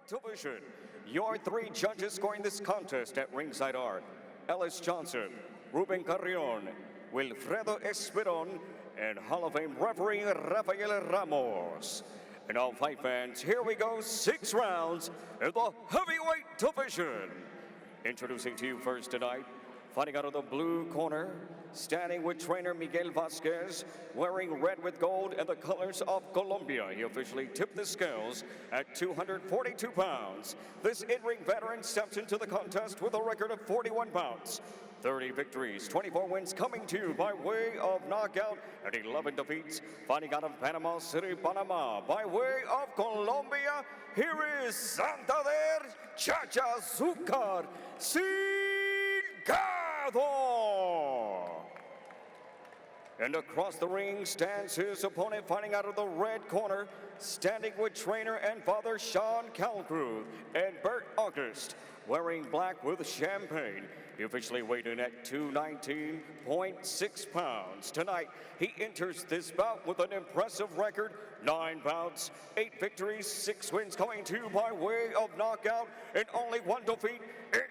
division. Your three judges scoring this contest at ringside are Ellis Johnson, Ruben Carrion, Wilfredo Esperon, and Hall of Fame referee Rafael Ramos. And all fight fans, here we go, 6 rounds in the heavyweight division. Introducing to you first tonight, fighting out of the blue corner, standing with trainer Miguel Vasquez, wearing red with gold and the colors of Colombia. He officially tipped the scales at 242 pounds. This in-ring veteran steps into the contest with a record of 41 bouts, 30 victories, 24 wins, coming to you by way of knockout and 11 defeats. Fighting out of Panama City, Panama, by way of Colombia, here is Santander Chachazucar SILGADO. And across the ring stands his opponent, fighting out of the red corner, standing with trainer and father Sean KALKREUTH and Bert August, wearing black with champagne. He officially weighed in at 219.6 pounds. Tonight, he enters this bout with an impressive record, 9 bouts, 8 victories, 6 wins, coming to you by way of knockout and only 1 defeat.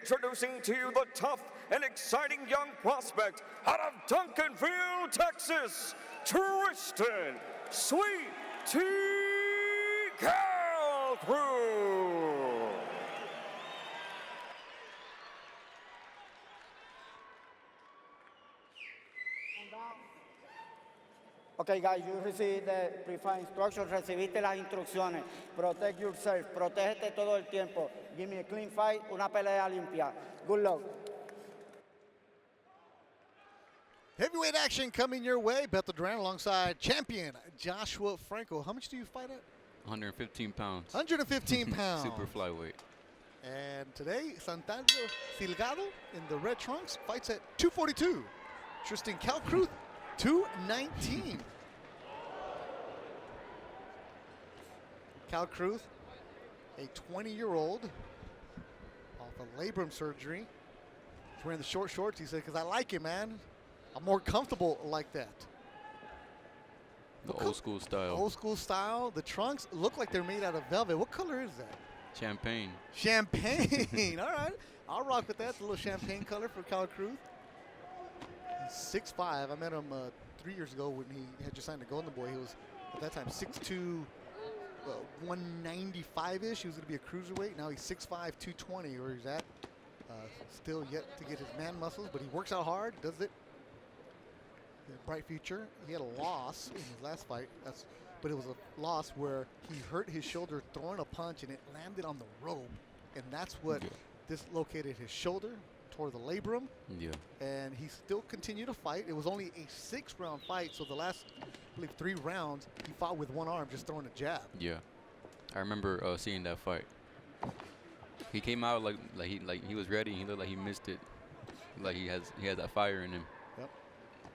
Introducing to you the tough and exciting young prospect out of Duncanville, Texas, Tristan Sweet T. KALKREUTH. Okay, guys, you received the pre-fight instructions, recibiste las instrucciones. Protect yourself, protégete todo el tiempo. Give me a clean fight, una pelea limpia. Good luck. Heavyweight action coming your way. Beto Duran alongside champion Joshua Franco. How much do you fight at? 115 pounds. 115 pounds. Super flyweight. And today, Santander Silgado in the red trunks fights at 242. Tristan KALKREUTH, 219. KALKREUTH, a 20-year-old off of labrum surgery. He's wearing the short shorts. He said, because I like it, man. I'm more comfortable like that. The old school style. Old school style. The trunks look like they're made out of velvet. What color is that? Champagne. Champagne. All right. I'll rock with that. It's a little champagne color for KALKREUTH. He's 6'5". I met him 3 years ago when he had just signed the Golden Boy. He was, at that time, 6'2", 195-ish. He was going to be a cruiserweight. Now he's 6'5", 220, where he's at. Still yet to get his man muscles, but he works out hard, does it. He had a bright future. He had a loss in his last fight, but it was a loss where he hurt his shoulder throwing a punch, and it landed on the rope, and that's what dislocated his shoulder, tore the labrum. Yeah. And he still continued to fight. It was only a 6-round fight, so the last, I believe, 3 rounds, he fought with 1 arm, just throwing a jab. Yeah. I remember seeing that fight. He came out like he was ready. He looked like he missed it. Like he has that fire in him. Yep.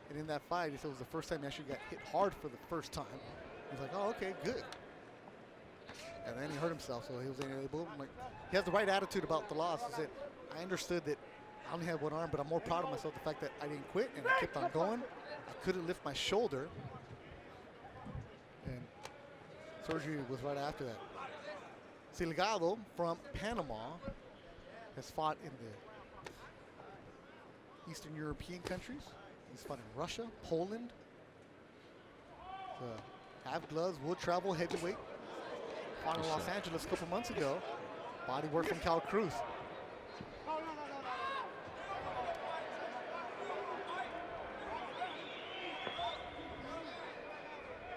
And in that fight, he said it was the first time he actually got hit hard for the first time. He's like, oh, okay, good. And then he hurt himself, so he was able. Like, he has the right attitude about the loss. He said, I understood that I only had 1 arm, but I'm more proud of myself the fact that I didn't quit and I kept on going. I couldn't lift my shoulder. And surgery was right after that. Silgado from Panama has fought in the Eastern European countries. He's fought in Russia, Poland. Have gloves, will travel heavyweight. Fought in Los Angeles a couple months ago. Body work from KALKREUTH.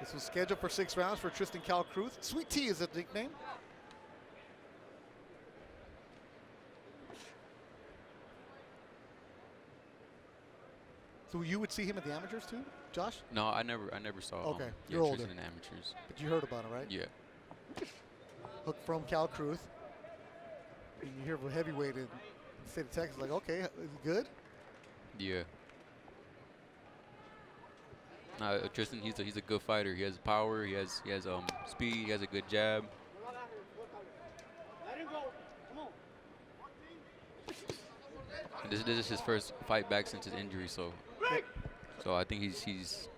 This was scheduled for 6 rounds for Tristan KALKREUTH. Sweet T is the nickname. So you would see him at the amateurs too, Josh? No, I never saw. Okay, you're older. Tristan in amateurs. But you heard about him, right? Yeah. Hook from KALKREUTH. And you hear of a heavyweight in the state of Texas, like, okay, is he good? Yeah. Tristan, he's a good fighter. He has power. He has speed. He has a good jab. This is his first fight back since his injury, so I think he's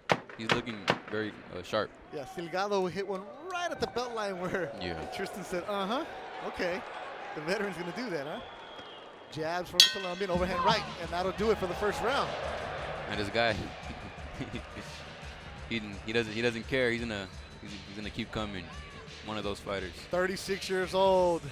looking very sharp. Yeah, Silgado hit one right at the belt line where Yeah. Tristan said, uh-huh. Okay, the veteran's going to do that, huh? Jabs from the Colombian, overhand right, and that'll do it for the first round. And this guy, he doesn't care. He's gonna keep coming. One of those fighters. 36 years old.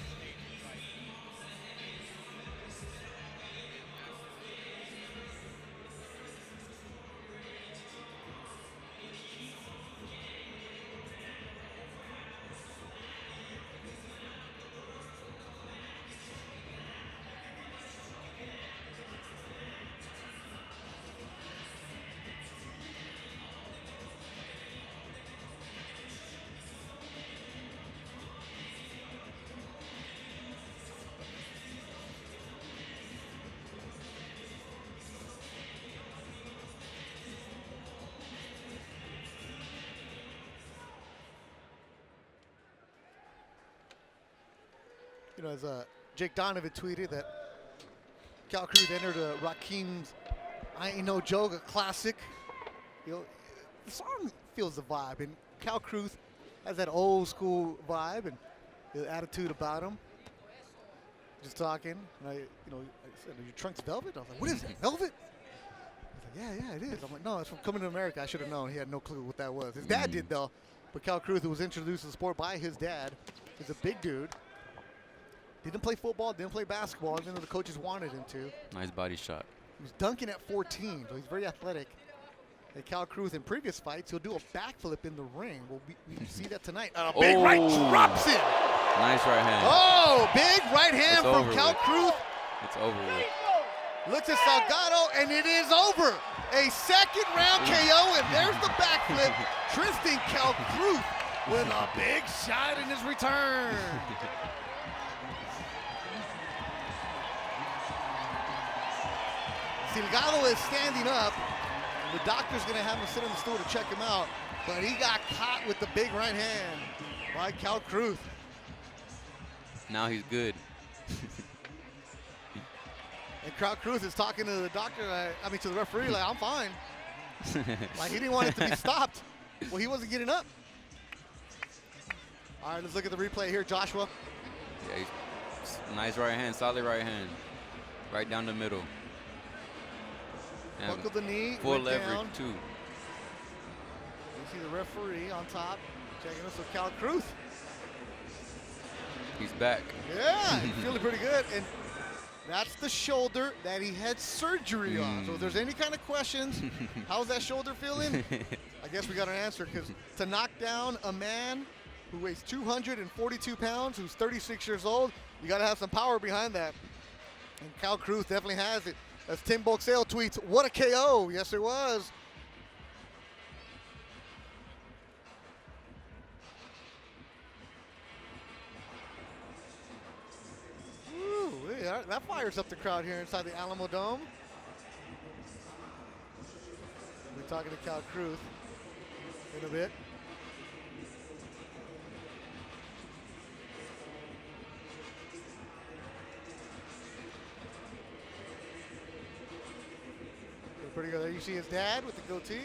You know, as Jake Donovan tweeted that KALKREUTH entered Rakeem's I Ain't No Joke, a classic. You know, the song feels the vibe, and KALKREUTH has that old school vibe and the attitude about him. Just talking, and I said, "Are your trunks velvet?" I was like, "What is that, velvet?" He's like, "Yeah, it is." I'm like, "No, it's from Coming to America." I should have known. He had no clue what that was. His dad did though, but KALKREUTH, who was introduced to the sport by his dad, is a big dude. Didn't play football, didn't play basketball, even though the coaches wanted him to. Nice body shot. He was dunking at 14, so he's very athletic. And KALKREUTH in previous fights, he'll do a backflip in the ring. We see that tonight. Big right drops it. Nice right hand. Oh, big right hand from over KALKREUTH. It's over with. Looks at Salgado, and it is over. A second round KO, and there's the backflip. Tristan KALKREUTH with a big shot in his return. Silgado is standing up. The doctor's going to have him sit on the stool to check him out, but he got caught with the big right hand by KALKREUTH. Now he's good. And KALKREUTH is talking to the doctor, to the referee, like, I'm fine. Like, he didn't want it to be stopped. Well, he wasn't getting up. All right, let's look at the replay here, Joshua. Yeah, nice right hand, solid right hand. Right down the middle. And buckled the knee, full leverage, down. too. You see the referee on top, checking us with KALKREUTH. He's back. Yeah, he's feeling pretty good. And that's the shoulder that he had surgery on. So if there's any kind of questions, how's that shoulder feeling? I guess we got an answer, because to knock down a man who weighs 242 pounds, who's 36 years old, you got to have some power behind that. And KALKREUTH definitely has it. As Tim Boxell tweets, what a KO. Yes, it was. Ooh, yeah, that fires up the crowd here inside the Alamo Dome. We're talking to KALKREUTH in a bit. Pretty good. There you see his dad with the goatee.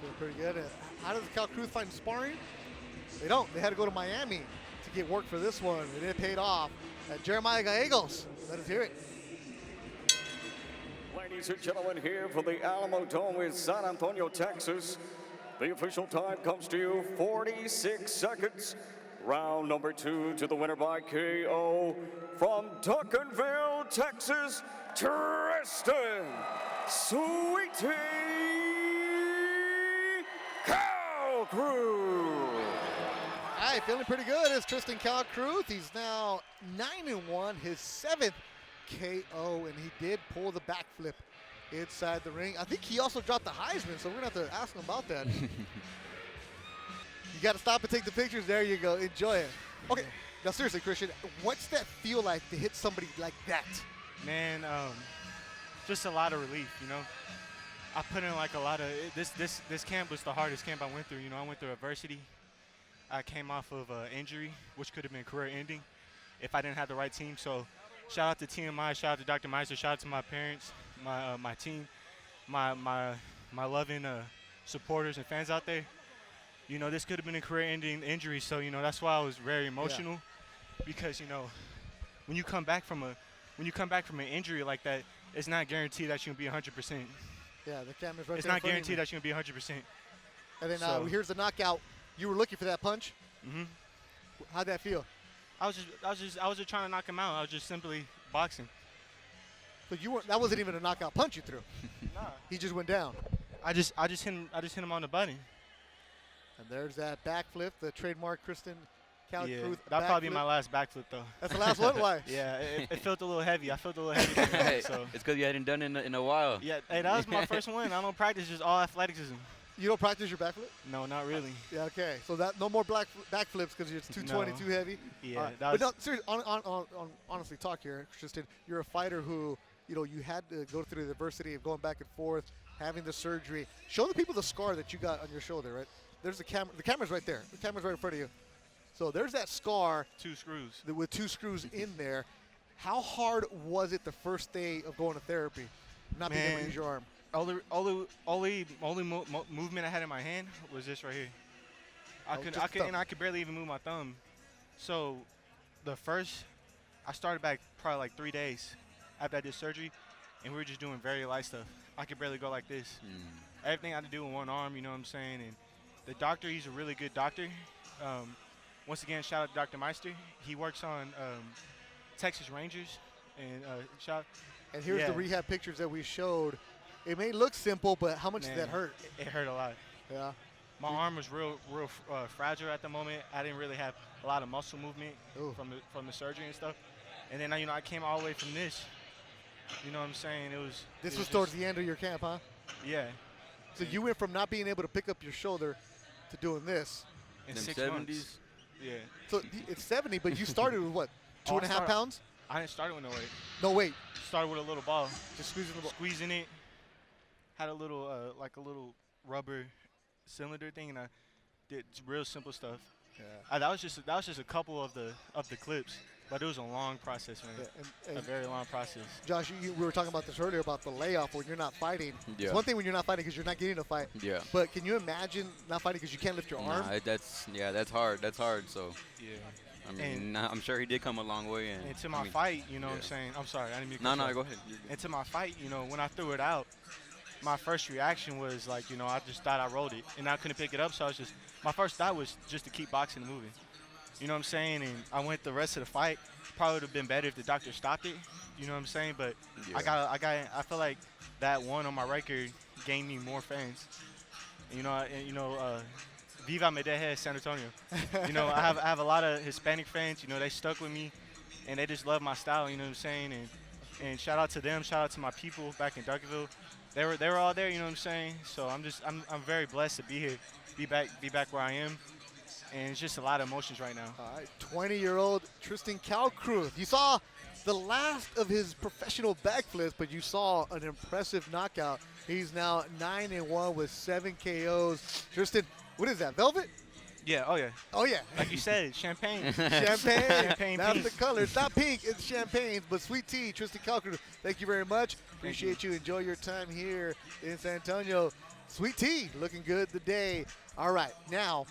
Doing pretty good. How does KALKREUTH find sparring? They don't. They had to go to Miami to get work for this one, and it paid off. Jeremiah Gallegos. Let us hear it. Ladies and gentlemen, here from the Alamo Dome in San Antonio, Texas, the official time comes to you 46 seconds. Round number 2 to the winner by KO from Duncanville, Texas, Tristan Sweetie KALKREUTH. All right, feeling pretty good is Tristan KALKREUTH. He's now 9-1, his 7th KO, and he did pull the backflip inside the ring. I think he also dropped the Heisman, so we're going to have to ask him about that. You got to stop and take the pictures. There you go. Enjoy it. Okay. Now, seriously, Christian, what's that feel like to hit somebody like that? Man, just a lot of relief, you know. I put in like a lot of this camp was the hardest camp I went through. You know, I went through adversity. I came off of injury, which could have been career-ending if I didn't have the right team. So, shout out to TMI, shout out to Dr. Meister, shout out to my parents, my team, my loving supporters and fans out there. you know, this could have been a career-ending injury. So, you know, that's why I was very emotional because, you know, when you come back from an injury like that, it's not guaranteed that you're going to be 100%. Yeah, the camera's right It's there. not guaranteed that you're going to be 100%. And then So- here's the knockout. You were looking for that punch. hmm How'd that feel? I was just trying to knock him out. I was just simply boxing. So that wasn't even a knockout punch you threw. Nah. He just went down. I just hit him on the button. And there's that backflip, the trademark Kristen KALKREUTH Yeah, that'll probably be backflip. my last backflip though. That's the last one? Why? Yeah, it felt a little heavy. I felt a little heavy. Hey, So it's because you hadn't done it in a while. yeah, hey, that was my first one. I don't practice, just all athleticism. You don't practice your backflip? No, not really. Yeah, okay. So that no more backflips because it's 220, No. too heavy. Yeah, All right. that But no, was- seriously, honestly, talk here, Tristan. You're a fighter who, you know, you had to go through the adversity of going back and forth, having the surgery. Show the people the scar that you got on your shoulder, right? There's the camera. The camera's right there. The camera's right in front of you. So there's that scar 2 screws. with 2 screws in there. How hard was it the first day of going to therapy, not being able to Man. use your arm? Only movement I had in my hand was this right here. just the thumb. I could barely even move my thumb. So, I started back probably like 3 days after I did surgery, and we were just doing very light stuff. I could barely go like this. Everything I had to do with one arm, you know what I'm saying? And the doctor, he's a really good doctor. Once again, shout out to Dr. Meister. He works on Texas Rangers, and And here's the yeah. rehab pictures that we showed. It may look simple, but how much did that Man, hurt? It hurt a lot. Yeah. My arm was real fragile at the moment. I didn't really have a lot of muscle movement Ooh. from the surgery and stuff. And then, you know, I came all the way from this. You know what I'm saying? This was towards the end of your camp, huh? Yeah. So you went from not being able to pick up your shoulder to doing this. In Them 6 70s. months. Yeah. So it's 70, but you started with what? Oh, I 2.5 started- pounds? I didn't start with no weight. No, wait. Started with a little ball. Just squeezing the ball. Squeezing it. Had a little, like a little rubber cylinder thing, and I did real simple stuff. Yeah. That was just a couple of the clips, but it was a long process, man. Yeah, and A very long process. Josh, we were talking about this earlier about the layoff when you're not fighting. Yeah. It's one thing when you're not fighting because you're not getting a fight. Yeah. But can you imagine not fighting because you can't lift your arm? Nah, that's hard. That's hard. So Yeah. I mean, I'm sure he did come a long way. And And to I my mean, fight, you know what I'm yeah. saying? I'm sorry, I didn't mean to No, cut you no, off. go ahead. You're good. And to my fight, you know, when I threw it out, my first reaction was like, you know, I just thought I rolled it, and I couldn't pick it up, so my first thought was just to keep boxing and moving. You know what I'm saying? And I went the rest of the fight. Probably would have been better if the doctor stopped it. You know what I'm saying? But Yeah. I feel like that one on my record gained me more fans. Viva Medeje, San Antonio. You know, I have a lot of Hispanic fans. You know, they stuck with me, and they just love my style. You know what I'm saying? And shout out to them. Shout out to my people back in Duncanville. They were all there. You know what I'm saying? So I'm very blessed to be here, be back where I am, and it's just a lot of emotions right now. All right, 20-year-old Tristan KALKREUTH. You saw the last of his professional backflips, but you saw an impressive knockout. He's now 9-1 with 7 KOs. Tristan, what is that, velvet? Yeah. Oh yeah. Oh, yeah. Like you said, champagne. Champagne. Champagne That's pink. the color. It's not pink, it's champagne, but sweet tea. Tristan KALKREUTH, thank you very much. Appreciate you. Enjoy your time here in San Antonio. Sweet tea, looking good today. All right, now